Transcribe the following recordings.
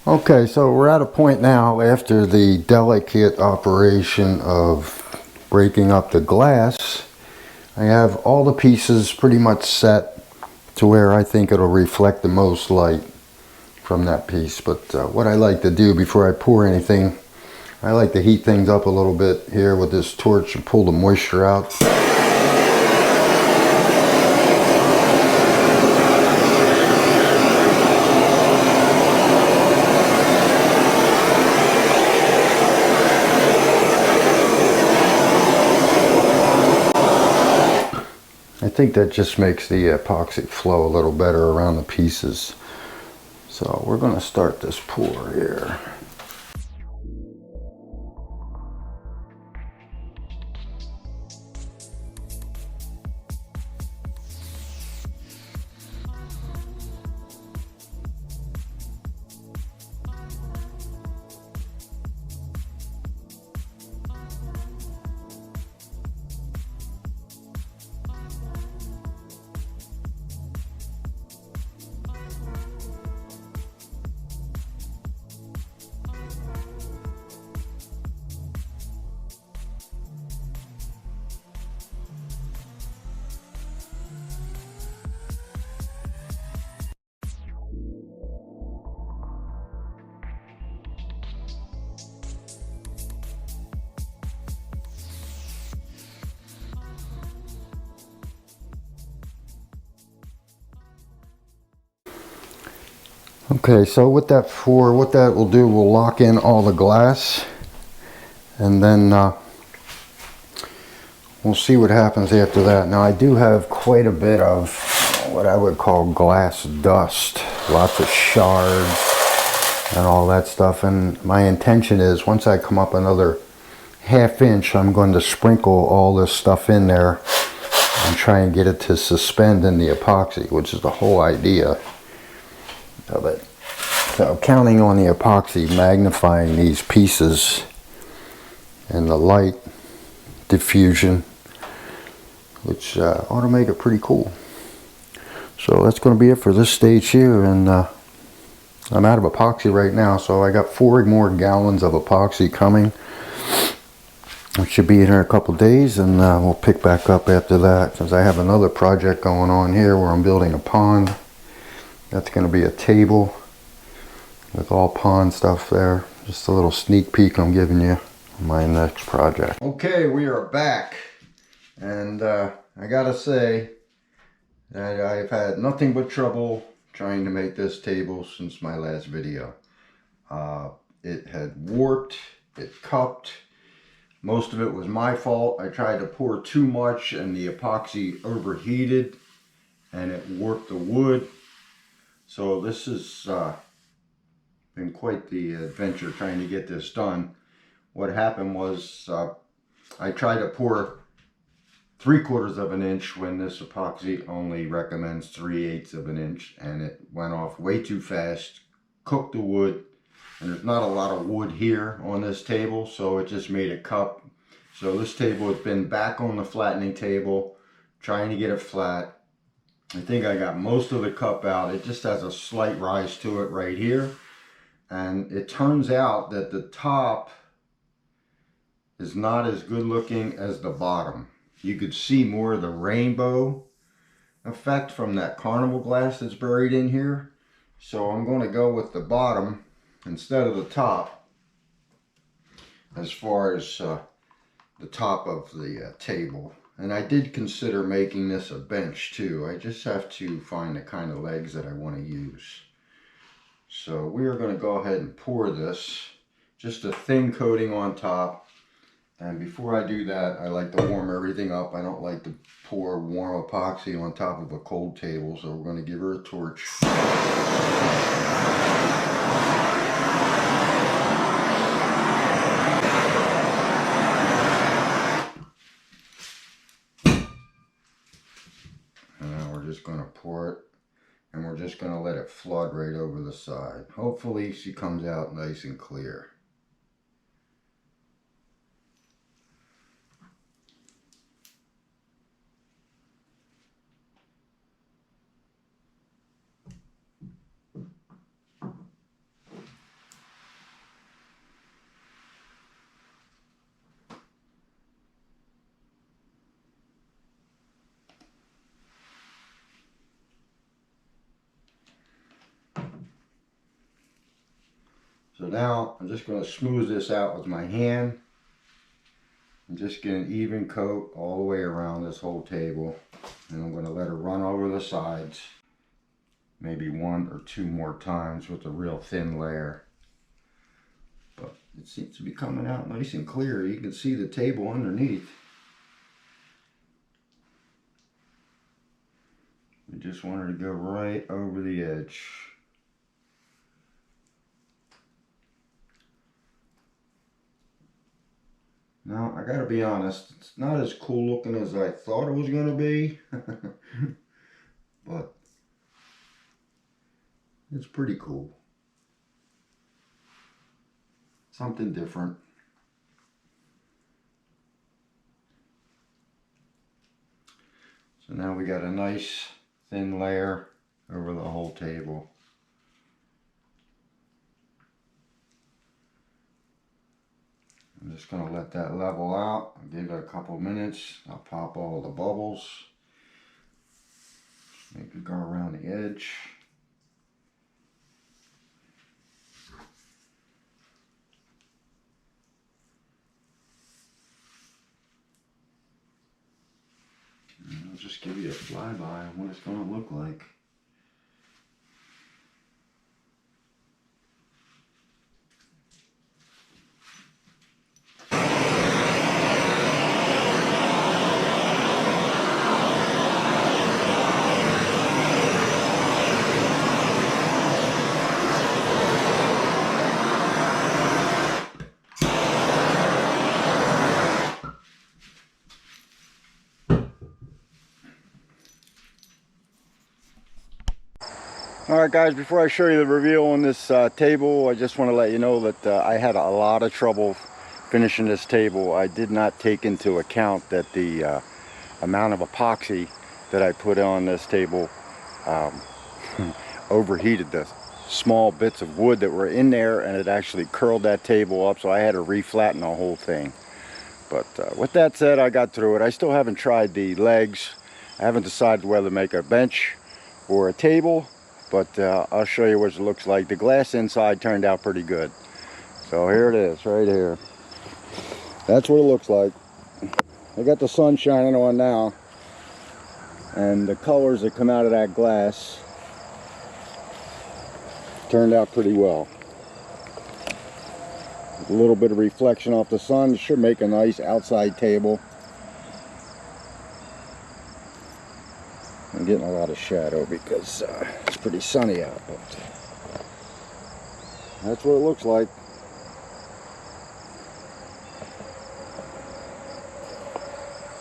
Okay, so we're at a point now after the delicate operation of breaking up the glass. I have all the pieces pretty much set to where I think it'll reflect the most light from that piece. But what I like to do before I pour anything, I like to heat things up a little bit here with this torch and pull the moisture out. I think that just makes the epoxy flow a little better around the pieces. So we're going to start this pour here. Okay, so what that will do, we'll lock in all the glass, and then we'll see what happens after that. Now I do have quite a bit of what I would call glass dust, lots of shards and all that stuff, and my intention is once I come up another ½ inch, I'm going to sprinkle all this stuff in there and try and get it to suspend in the epoxy, which is the whole idea of it. So counting on the epoxy magnifying these pieces and the light diffusion, which ought to make it pretty cool. So that's going to be it for this stage here, and I'm out of epoxy right now, so I got 4 more gallons of epoxy coming. It should be in here a couple days, and we'll pick back up after that, because I have another project going on here where I'm building a pond. That's going to be a table with all pond stuff there. Just a little sneak peek I'm giving you on my next project. Okay, we are back, and I gotta say that I've had nothing but trouble trying to make this table since my last video. It had warped, it cupped. Most of it was my fault. I tried to pour too much and the epoxy overheated and it warped the wood. So this has been quite the adventure trying to get this done. What happened was I tried to pour 3/4 of an inch when this epoxy only recommends 3/8 of an inch, and it went off way too fast, cooked the wood, and there's not a lot of wood here on this table, so it just made a cup. So this table has been back on the flattening table, trying to get it flat. I think I got most of the cup out. It just has a slight rise to it right here. And it turns out that the top is not as good looking as the bottom. You could see more of the rainbow effect from that Carnival glass that's buried in here. So I'm going to go with the bottom instead of the top as far as the top of the table. And I did consider making this a bench too. I just have to find the kind of legs that I want to use. So we are going to go ahead and pour this, just a thin coating on top. And before I do that, I like to warm everything up. I don't like to pour warm epoxy on top of a cold table, so we're going to give her a torch. And now we're just going to pour it, and we're just going to let it flood right over the side. Hopefully she comes out nice and clear. So now I'm just going to smooth this out with my hand and just get an even coat all the way around this whole table. And I'm going to let it run over the sides maybe 1 or 2 more times with a real thin layer. But it seems to be coming out nice and clear. You can see the table underneath. We just want her to go right over the edge. Now, I gotta be honest, it's not as cool looking as I thought it was gonna be. But it's pretty cool. Something different. So now we got a nice thin layer over the whole table. I'm just going to let that level out. I'll give it a couple minutes. I'll pop all the bubbles. Make it go around the edge. And I'll just give you a flyby on what it's going to look like. Alright guys, before I show you the reveal on this table, I just want to let you know that I had a lot of trouble finishing this table. I did not take into account that the amount of epoxy that I put on this table overheated the small bits of wood that were in there, and it actually curled that table up, so I had to reflatten the whole thing. But with that said, I got through it. I still haven't tried the legs. I haven't decided whether to make a bench or a table. But I'll show you what it looks like. The glass inside turned out pretty good. So here it is, right here. That's what it looks like. I got the sun shining on now. And the colors that come out of that glass turned out pretty well. With a little bit of reflection off the sun, it should make a nice outside table. I'm getting a lot of shadow because it's pretty sunny out, but that's what it looks like.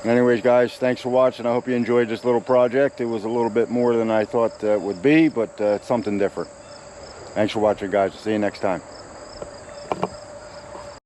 Anyways guys, thanks for watching. I hope you enjoyed this little project. It was a little bit more than I thought it would be, but it's something different. Thanks for watching guys. See you next time.